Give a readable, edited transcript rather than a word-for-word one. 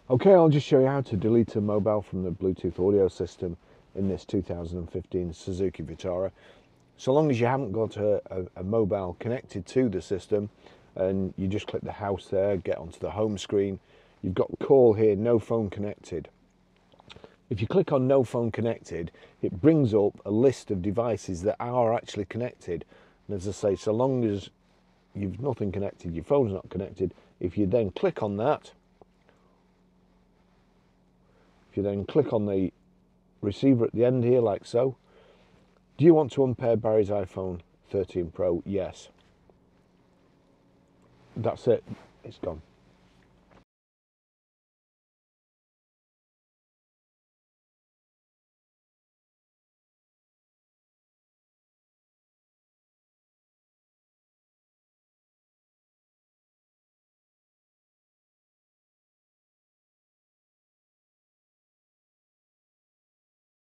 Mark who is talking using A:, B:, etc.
A: Okay, I'll just show you how to delete a mobile from the Bluetooth audio system in this 2015 Suzuki Vitara. So long as you haven't got a mobile connected to the system, and you just click the house there, get onto the home screen, you've got call here, no phone connected. If you click on no phone connected, it brings up a list of devices that are actually connected. And as I say, so long as you've nothing connected, your phone's not connected, if you then click on that, if you then click on the receiver at the end here, like so, do you want to unpair Barry's iPhone 13 Pro? Yes. That's it. It's gone.